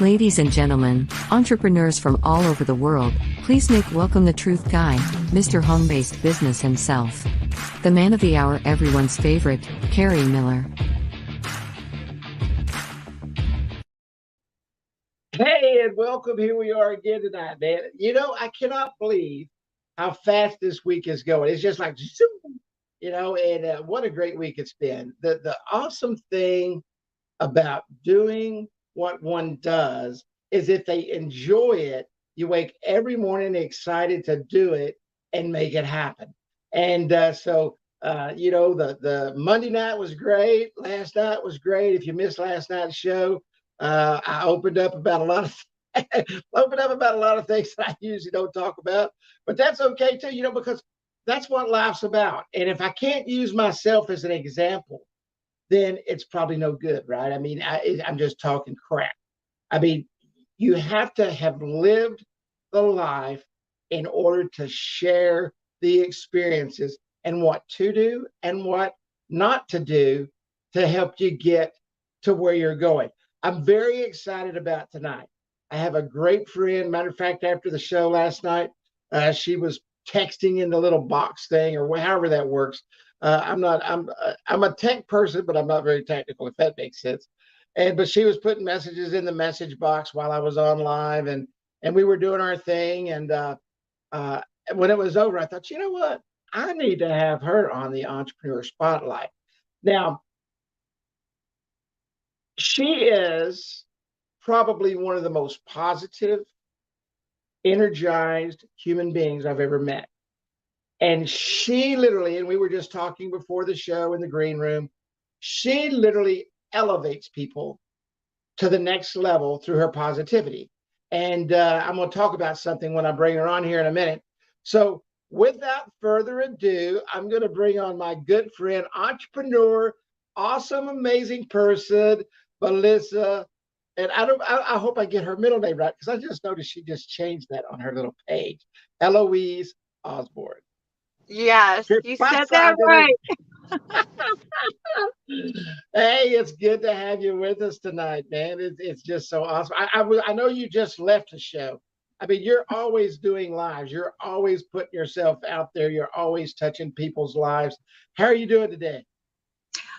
Ladies and gentlemen, entrepreneurs from all over the world, please make welcome the truth guy, Mr. Home-Based Business himself. The man of the hour, everyone's favorite, Kerry Miller. Hey, and welcome. Here we are again tonight, man. You know, I cannot believe how fast this week is going. It's just like, zoom, and what a great week it's been. The awesome thing about doing what one does is if they enjoy it, you wake every morning excited to do it and make it happen. And the Monday night was great. Last night was great. If you missed last night's show, I opened up about a lot of things that I usually don't talk about, but that's okay too, because that's what life's about. And if I can't use myself as an example, then it's probably no good, right? I mean, I'm just talking crap. I mean, you have to have lived the life in order to share the experiences and what to do and what not to do to help you get to where you're going. I'm very excited about tonight. I have a great friend. Matter of fact, after the show last night, she was texting in the little box thing or however that works. I'm a tech person, but I'm not very technical, if that makes sense. But she was putting messages in the message box while I was on live, and we were doing our thing. And when it was over, I thought, you know what? I need to have her on the Entrepreneur Spotlight. Now, she is probably one of the most positive, energized human beings I've ever met. And she literally, and we were just talking before the show in the green room, she literally elevates people to the next level through her positivity. And I'm going to talk about something when I bring her on here in a minute. So without further ado, I'm going to bring on my good friend, entrepreneur, awesome, amazing person, Melissa. And I hope I get her middle name right, because I just noticed she just changed that on her little page. Eloise Osborn. Yes, you said that right. Hey, it's good to have you with us tonight, man. It's just so awesome. I know you just left the show. I mean, you're always doing lives. You're always putting yourself out there. You're always touching people's lives. How are you doing today?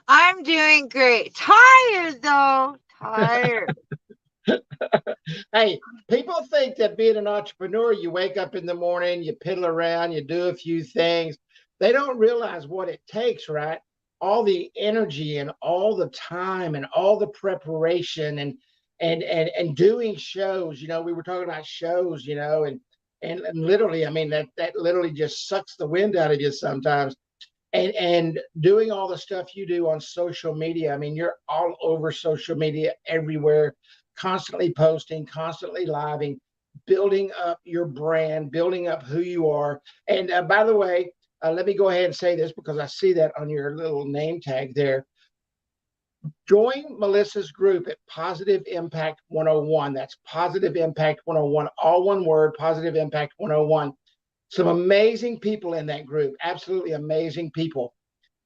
I'm doing great. Tired though. Tired. Hey, people think that being an entrepreneur, you wake up in the morning, you piddle around, you do a few things. They don't realize what it takes, right? All the energy and all the time and all the preparation and doing shows. We were talking about shows, and literally, I mean, that literally just sucks the wind out of you sometimes. And doing all the stuff you do on social media. I mean, you're all over social media everywhere, constantly posting, constantly living, building up your brand, building up who you are. And by the way, let me go ahead and say this, because I see that on your little name tag there. Join Melissa's group at Positive Impact 101. That's Positive Impact 101, all one word, Positive Impact 101. Some amazing people in that group, absolutely amazing people.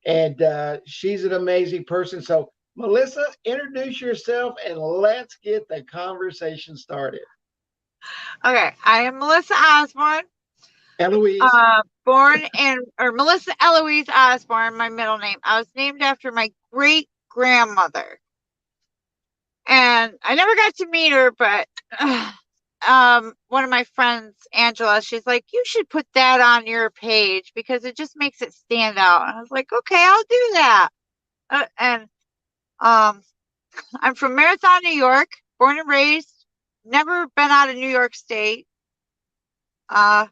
And she's an amazing person. So Melissa, introduce yourself and let's get the conversation started. Okay, I am Melissa Osborn. Eloise. Melissa Eloise Osborn, my middle name. I was named after my great grandmother. And I never got to meet her, but one of my friends, Angela, she's like, you should put that on your page because it just makes it stand out. And I was like, okay, I'll do that. I'm from Marathon, New York, born and raised, never been out of New York State. I've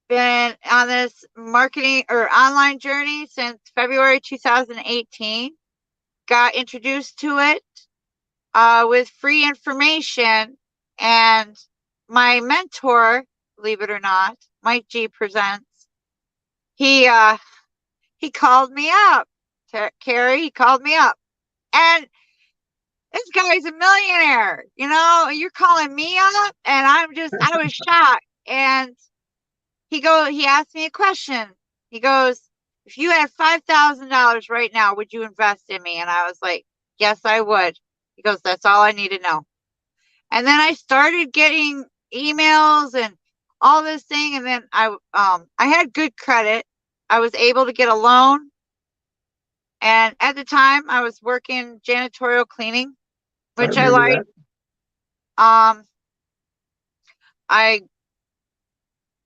been on this marketing or online journey since February 2018. Got introduced to it with free information, and my mentor, believe it or not, Mike G Presents, he called me up. Kerry, he called me up, and this guy's a millionaire. You're calling me up, and I was shocked. And he asked me a question. He goes, if you had $5,000 right now, would you invest in me? And I was like, yes, I would. He goes, that's all I need to know. And then I started getting emails and all this thing. And then I had good credit. I was able to get a loan. And at the time I was working janitorial cleaning, which I liked. I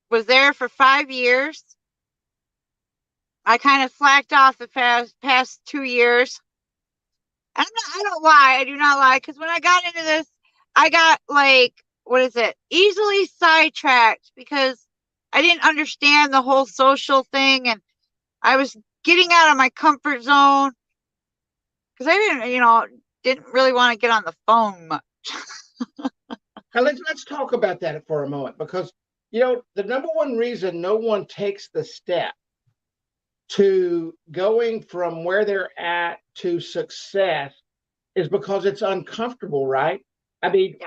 was there for 5 years. I kind of slacked off the past 2 years. And I don't lie. I do not lie. Because when I got into this, I got like, easily sidetracked because I didn't understand the whole social thing. And I was getting out of my comfort zone because I didn't really want to get on the phone much. Now let's talk about that for a moment, because the number one reason no one takes the step to going from where they're at to success is because it's uncomfortable, right? I mean,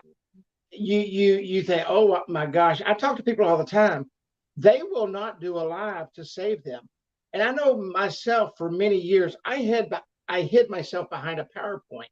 you think, oh my gosh, I talk to people all the time. They will not do a live to save them. And I know myself, for many years, I hid myself behind a PowerPoint.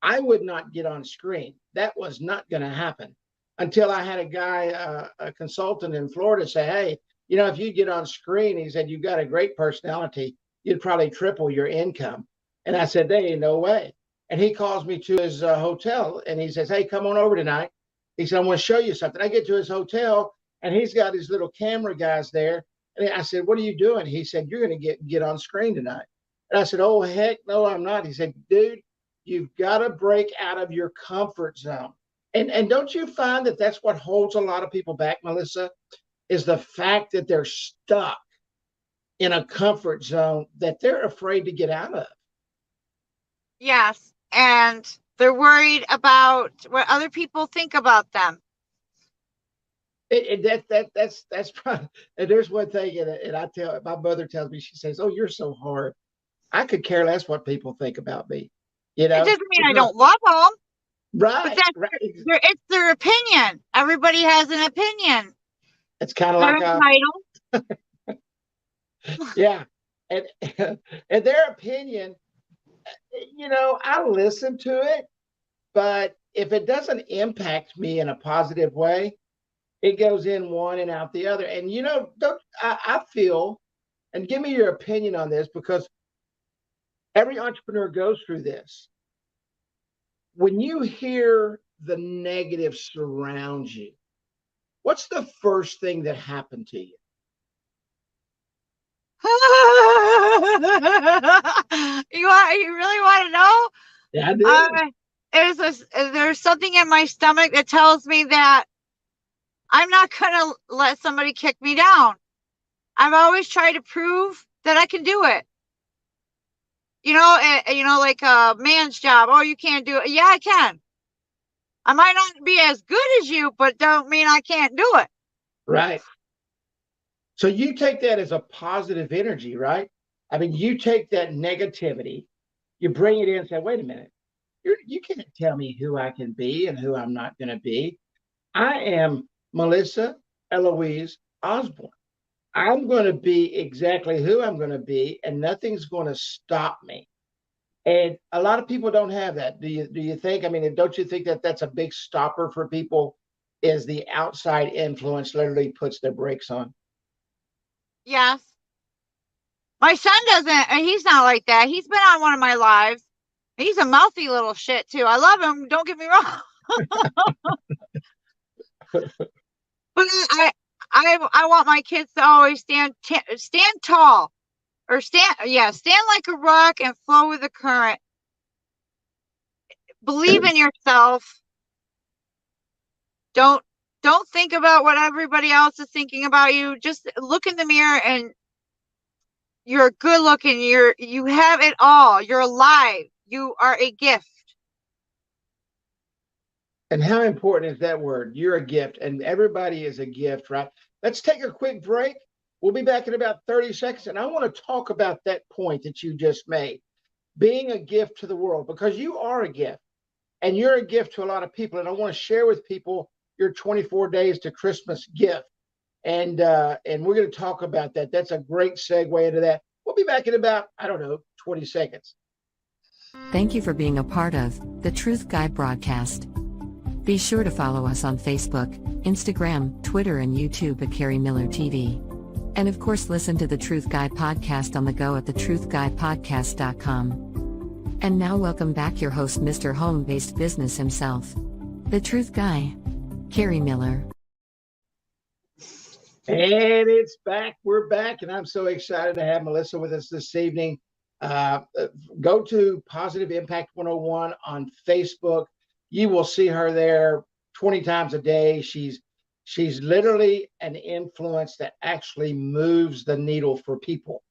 I would not get on screen. That was not going to happen until I had a guy, a consultant in Florida, say, hey, if you get on screen, he said, you've got a great personality, you'd probably triple your income. And I said, there ain't no way. And he calls me to his hotel and he says, hey, come on over tonight. He said, I want to show you something. I get to his hotel and he's got his little camera guys there. And I said, what are you doing? He said, you're going to get on screen tonight. And I said, oh, heck no, I'm not. He said, dude, you've got to break out of your comfort zone. And don't you find that that's what holds a lot of people back, Melissa, is the fact that they're stuck in a comfort zone that they're afraid to get out of? Yes. And they're worried about what other people think about them. That's probably, and there's one thing, and my mother tells me, she says, oh, you're so hard. I could care less what people think about me. It doesn't mean I don't love them. Right. But it's their opinion. Everybody has an opinion. It's kind of like yeah. And their opinion, I listen to it, but if it doesn't impact me in a positive way, it goes in one and out the other. And I feel, and give me your opinion on this, because every entrepreneur goes through this. When you hear the negative surround you, what's the first thing that happened to you? You really want to know? Yeah, I do. There's something in my stomach that tells me that I'm not going to let somebody kick me down. I've always tried to prove that I can do it. Like a man's job. Oh, you can't do it. Yeah, I can. I might not be as good as you, but don't mean I can't do it. Right. So you take that as a positive energy, right? I mean, you take that negativity, you bring it in and say, wait a minute, you can't tell me who I can be and who I'm not going to be. I am Melissa Eloise Osborn. I'm going to be exactly who I'm going to be, and nothing's going to stop me. And a lot of people don't have that. Do you think? I mean, don't you think that that's a big stopper for people, is the outside influence literally puts their brakes on? Yes. My son doesn't. He's not like that. He's been on one of my lives. He's a mouthy little shit too. I love him. Don't get me wrong. But I want my kids to always stand tall, or stand like a rock and flow with the current. Believe in yourself. Don't think about what everybody else is thinking about you. Just look in the mirror and you're good looking. You have it all. You're alive. You are a gift. And how important is that word? You're a gift, and everybody is a gift, right? Let's take a quick break. We'll be back in about 30 seconds. And I want to talk about that point that you just made, being a gift to the world, because you are a gift and you're a gift to a lot of people. And I want to share with people your 24 days to Christmas gift. And we're going to talk about that. That's a great segue into that. We'll be back in about, I don't know, 20 seconds. Thank you for being a part of the Truth Guide broadcast. Be sure to follow us on Facebook, Instagram, Twitter, and YouTube at KerryMillerTV. And of course, listen to the Truth Guide podcast on the go at thetruthguidepodcast.com. And now welcome back your host, Mr. Home-Based Business himself, the Truth Guy, Kerry Miller. And it's back. We're back, and I'm so excited to have Melissa with us this evening. Go to Positive Impact 101 on Facebook. You will see her there 20 times a day. She's literally an influence that actually moves the needle for people.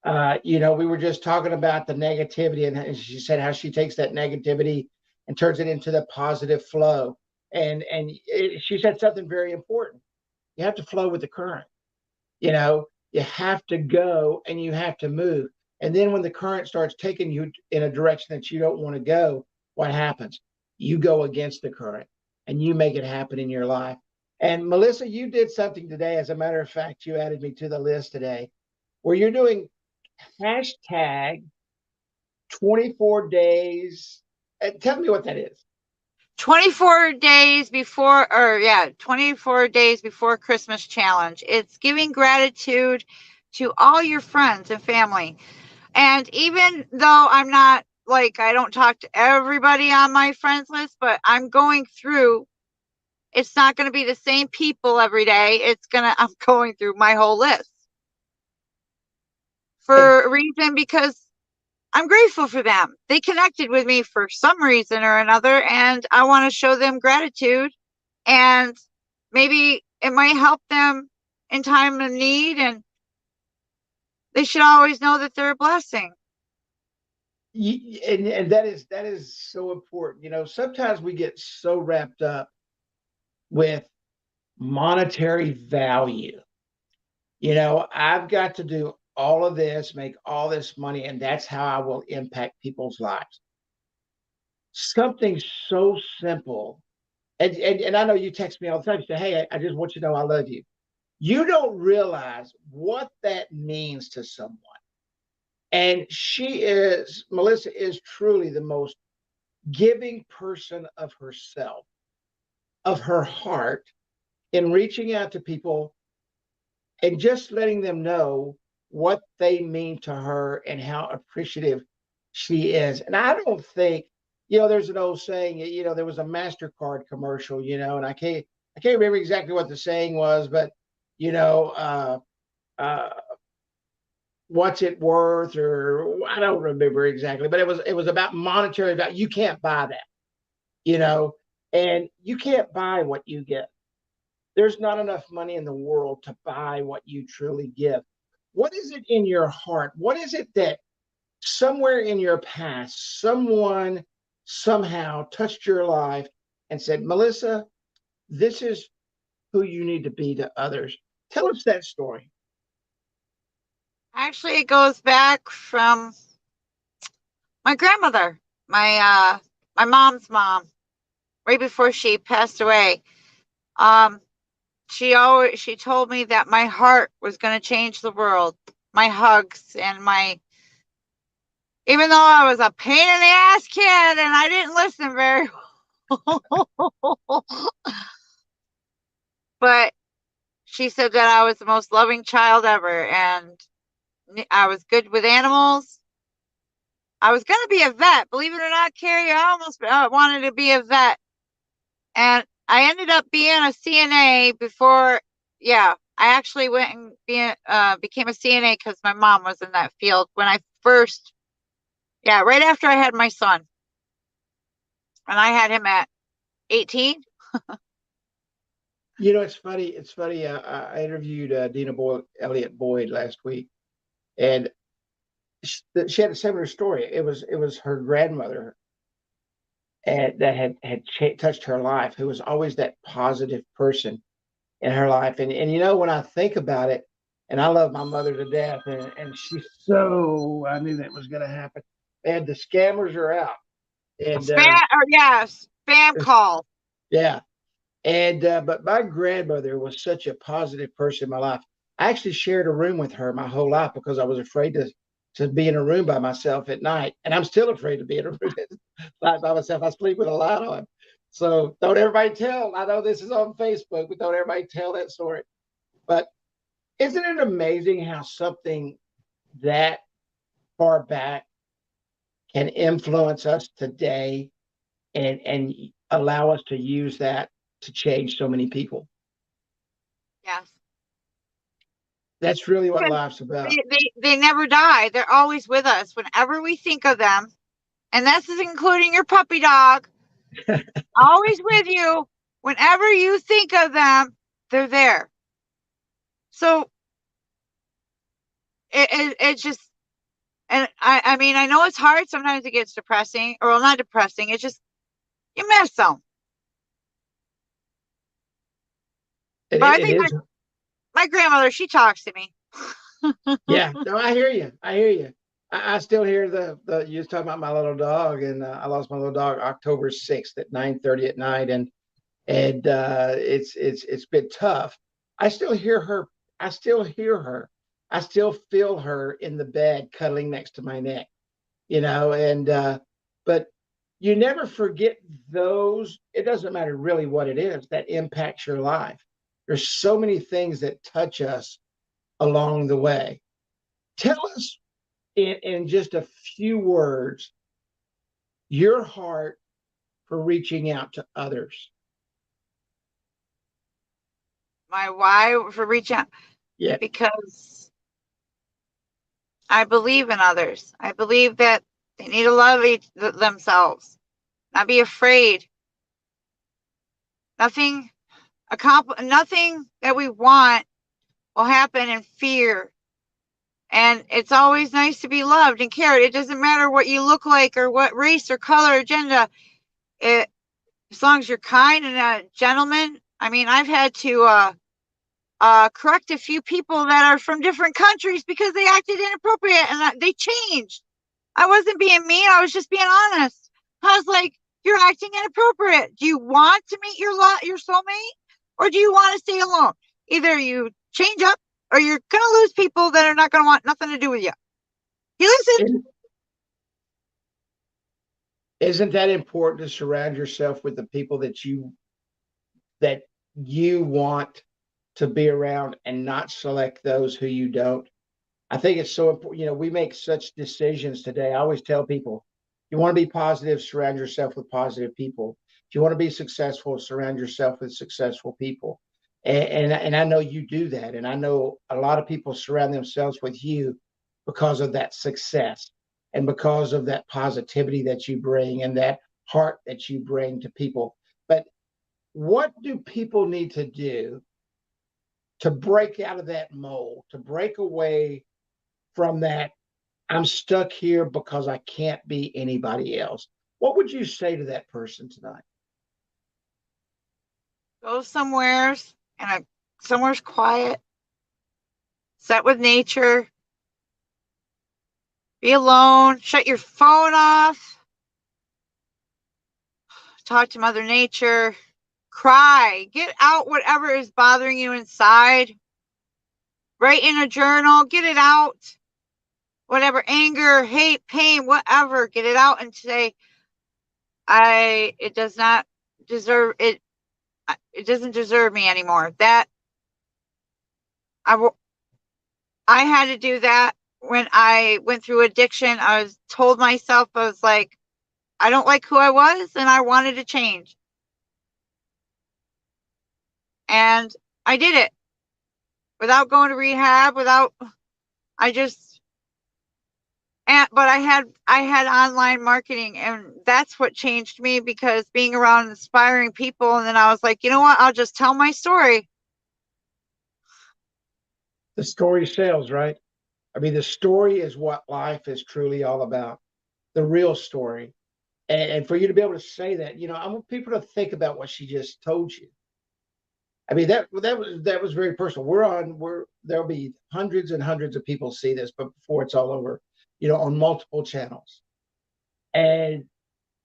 We were just talking about the negativity, and she said how she takes that negativity and turns it into the positive flow. And she said something very important. You have to flow with the current. You have to go and you have to move. And then when the current starts taking you in a direction that you don't want to go, what happens? You go against the current and you make it happen in your life. And Melissa, you did something today. As a matter of fact, you added me to the list today where you're doing hashtag 24 days. Tell me what that is. 24 days before, 24 days before Christmas challenge. It's giving gratitude to all your friends and family. And even though I'm not I don't talk to everybody on my friends list, but I'm going through, it's not going to be the same people every day. I'm going through my whole list for a reason, because I'm grateful for them. They connected with me for some reason or another, and I want to show them gratitude, and maybe it might help them in time of need, and they should always know that they're a blessing. And that is so important. Sometimes we get so wrapped up with monetary value. I've got to do all of this, make all this money, and that's how I will impact people's lives. Something so simple. And I know you text me all the time. You say, hey, I just want you to know I love you. You don't realize what that means to someone. And Melissa is truly the most giving person of herself, of her heart, in reaching out to people and just letting them know what they mean to her and how appreciative she is. And I don't think, there's an old saying, there was a MasterCard commercial, and I can't remember exactly what the saying was, but, what's it worth, or I don't remember exactly, but it was about monetary value. You can't buy that, and you can't buy what you get. There's not enough money in the world to buy what you truly give. What is it in your heart? What is it that somewhere in your past, someone somehow touched your life and said, Melissa, this is who you need to be to others? Tell us that story. Actually, it goes back from my grandmother, my mom's mom, right before she passed away. She told me that my heart was going to change the world. My hugs and even though I was a pain in the ass kid and I didn't listen very well, but she said that I was the most loving child ever, and I was good with animals. I was going to be a vet. Believe it or not, Kerry, I almost wanted to be a vet. And I ended up being a CNA before. I actually went and became a CNA because my mom was in that field when I first, right after I had my son. And I had him at 18. It's funny. I interviewed Dina Elliott Boyd last week, and she had a similar story. It was her grandmother that had touched her life, who was always that positive person in her life. And when I think about it, and I love my mother to death, and I knew that was going to happen. And the scammers are out. And spam call. Yeah. And but my grandmother was such a positive person in my life. I actually shared a room with her my whole life because I was afraid to be in a room by myself at night. And I'm still afraid to be in a room by myself. I sleep with a light on. So don't everybody tell. I know this is on Facebook, but don't everybody tell that story. But isn't it amazing how something that far back can influence us today and allow us to use that to change so many people? Yes. That's really what Because life's about. they never die. They're always with us whenever we think of them. And this is including your puppy dog. Always with you. Whenever you think of them, they're there. So it's just, and I mean, I know it's hard. Sometimes it gets depressing, or well, not depressing. It's just, you miss them. But I think my grandmother, she talks to me. Yeah, no, I hear you. I hear you. I still hear the you was talking about my little dog, and I lost my little dog October 6th at 9:30 at night, and it's been tough. I still hear her. I still hear her. I still feel her in the bed cuddling next to my neck, and but you never forget those. It doesn't matter really what it is that impacts your life. There's so many things that touch us along the way. Tell us in just a few words your heart for reaching out to others. My why for reaching out? Yeah. Because I believe in others. I believe that they need to love themselves, not be afraid. Nothing that we want will happen in fear. And it's always nice to be loved and cared. It doesn't matter what you look like or what race or color or gender. As long as you're kind and a gentleman. I mean, I've had to correct a few people that are from different countries because they acted inappropriate and they changed. I wasn't being mean. I was just being honest. I was like, you're acting inappropriate. Do you want to meet your soulmate, or do you want to stay alone? Either you change up, or you're going to lose people that are not going to want nothing to do with you. He listened. Isn't that important to surround yourself with the people that you want to be around and not select those who you don't? I think it's so important. We make such decisions today. I always tell people, you want to be positive, surround yourself with positive people. If you want to be successful, surround yourself with successful people. And I know you do that. And I know a lot of people surround themselves with you because of that success and because of that positivity that you bring and that heart that you bring to people. But what do people need to do to break out of that mold, to break away from that, I'm stuck here because I can't be anybody else? What would you say to that person tonight? Go somewhere's quiet. Sit with nature. Be alone. Shut your phone off. Talk to Mother Nature. Cry. Get out whatever is bothering you inside. Write in a journal. Get it out. Whatever anger, hate, pain, whatever. Get it out and say, it does not deserve it. It doesn't deserve me anymore. That I had to do that when I went through addiction. I told myself, I was like, I don't like who I was, and I wanted to change. And I did it without going to rehab, but I had online marketing, and that's what changed me, because being around inspiring people, and then I was like, you know what? I'll just tell my story. The story sells, right? I mean, the story is what life is truly all about, the real story. And for you to be able to say that, I want people to think about what she just told you. I mean, that was very personal. There'll be hundreds and hundreds of people see this, but before it's all over, on multiple channels. And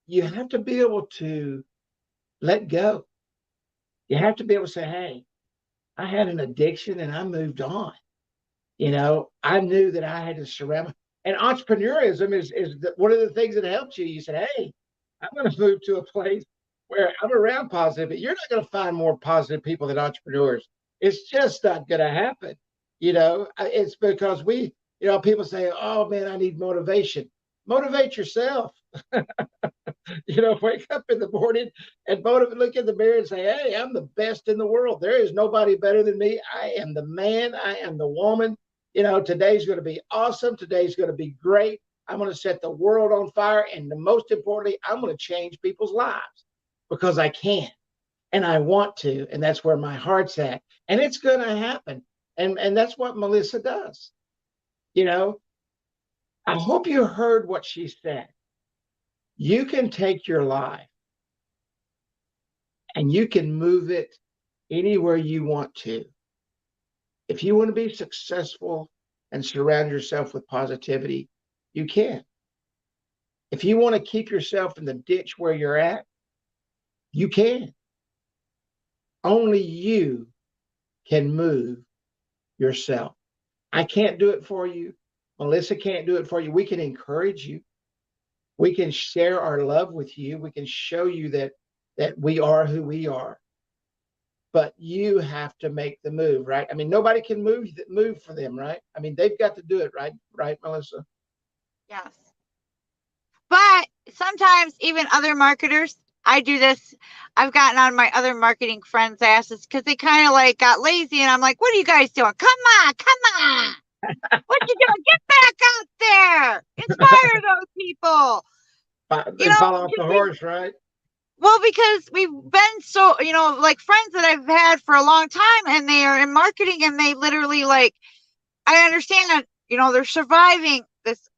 you have to be able to let go. You have to be able to say, hey, I had an addiction and I moved on. I knew that I had to surround. And entrepreneurism is one of the things that helps you. You said, hey, I'm going to move to a place where I'm around positive, but you're not going to find more positive people than entrepreneurs. It's just not going to happen. It's because people say, oh man, I need motivation. Motivate yourself. Wake up in the morning and look in the mirror and say, hey, I'm the best in the world. There is nobody better than me. I am the man. I am the woman. Today's going to be awesome. Today's going to be great. I'm going to set the world on fire. And the most importantly, I'm going to change people's lives because I can and I want to. And that's where my heart's at. And it's going to happen. And that's what Melissa does. I hope you heard what she said. You can take your life and you can move it anywhere you want to. If you want to be successful and surround yourself with positivity, you can. If you want to keep yourself in the ditch where you're at, you can. Only you can move yourself. I can't do it for you. Melissa can't do it for you. We can encourage you. We can share our love with you. We can show you that we are who we are. But you have to make the move, right? I mean, nobody can move for them, right? I mean, they've got to do it, right? Right, Melissa? Yes. But sometimes even other marketers, I do this. I've gotten on my other marketing friends' asses because they kind of like got lazy, and I'm like, "What are you guys doing? Come on! What you doing? Get back out there! Inspire those people!" They fall off the horse, right? Well, because we've been so, like friends that I've had for a long time, and they are in marketing, and they literally I understand that, they're surviving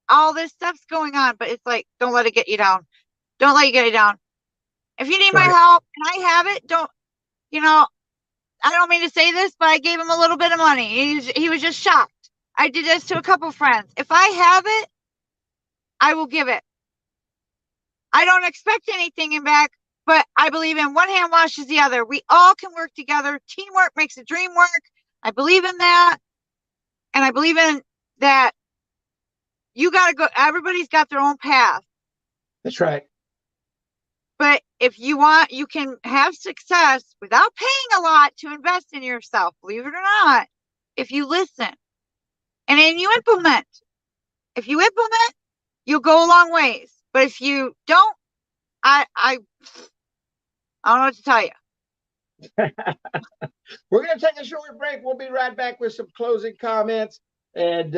all this stuff's going on, but it's like, don't let it get you down. Don't let you get you down. If you need my help and I have it, I don't mean to say this, but I gave him a little bit of money. He was just shocked. I did this to a couple friends. If I have it, I will give it. I don't expect anything in back, but I believe in one hand washes the other. We all can work together. Teamwork makes the dream work. I believe in that. And I believe in that you got to go. Everybody's got their own path. That's right. But if you want, you can have success without paying a lot to invest in yourself, believe it or not, if you listen and then you implement. If you implement, you'll go a long ways. But if you don't, I don't know what to tell you. We're going to take a short break. We'll be right back with some closing comments, and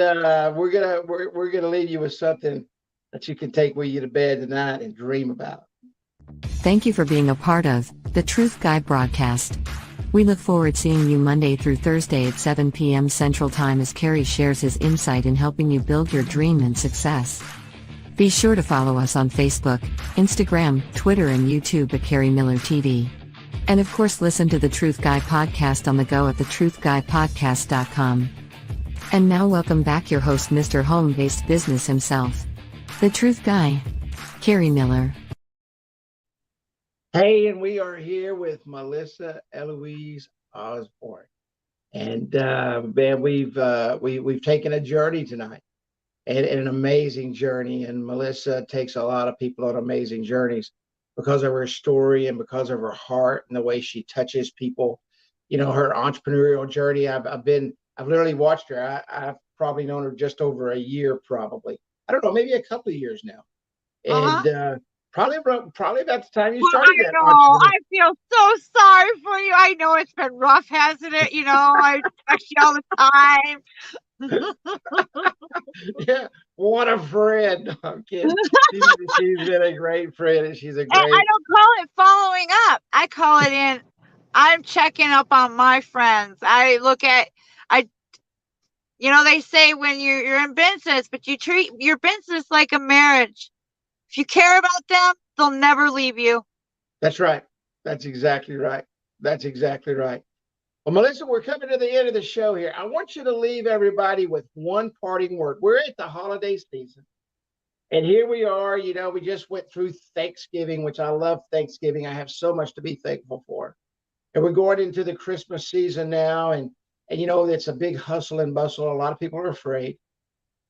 we're gonna leave you with something that you can take with you to bed tonight and dream about. Thank you for being a part of the Truth Guy broadcast. We look forward to seeing you Monday through Thursday at 7 p.m. Central Time as Kerry shares his insight in helping you build your dream and success. Be sure to follow us on Facebook, Instagram, Twitter, and YouTube at KerryMillerTV. And of course, listen to the Truth Guy podcast on the go at thetruthguypodcast.com. And now welcome back your host, Mr. Home-Based Business himself, the Truth Guy, Kerry Miller. Hey, and we are here with Melissa Eloise Osborn, and man, we've taken a journey tonight, and an amazing journey. And Melissa takes a lot of people on amazing journeys because of her story and because of her heart and the way she touches people. Her entrepreneurial journey. I've literally watched her. I've probably known her just over a year, probably. I don't know, maybe a couple of years now, and. Probably about the time you started that. I feel so sorry for you. I know it's been rough, hasn't it? I text you all the time. Yeah, what a friend. I'm kidding. She's been a great friend, and she's a great. I don't call it following up. I call it I'm checking up on my friends. I look at, they say when you're in business, but you treat your business like a marriage. If you care about them, they'll never leave you. That's right. That's exactly right. That's exactly right. Well, Melissa, we're coming to the end of the show here. I want you to leave everybody with one parting word. We're at the holiday season, and here we are. We just went through Thanksgiving, which I love Thanksgiving. I have so much to be thankful for. And we're going into the Christmas season now, and it's a big hustle and bustle. A lot of people are afraid.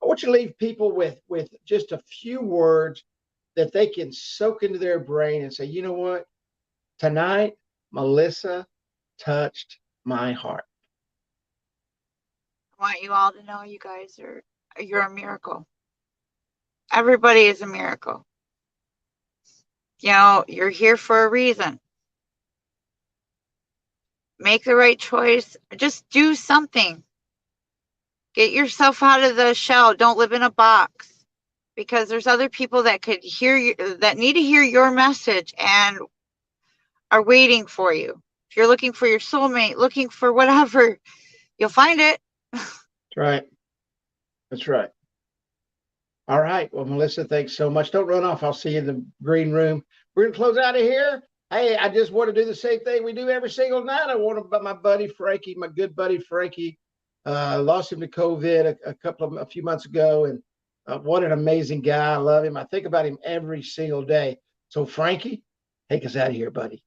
want you to leave people with just a few words that they can soak into their brain and say, you know what? Tonight, Melissa touched my heart. I want you all to know you guys you're a miracle. Everybody is a miracle. You know, you're here for a reason. Make the right choice. Just do something. Get yourself out of the shell. Don't live in a box, because there's other people that could hear you, that need to hear your message and are waiting for you. If you're looking for your soulmate, looking for whatever, you'll find it. That's right. That's right. All right. Well, Melissa, thanks so much. Don't run off. I'll see you in the green room. We're going to close out of here. Hey, I just want to do the same thing we do every single night. I want to, my buddy Frankie, my good buddy Frankie, lost him to COVID a few months ago. And what an amazing guy. I love him. I think about him every single day. So Frankie, take us out of here, buddy.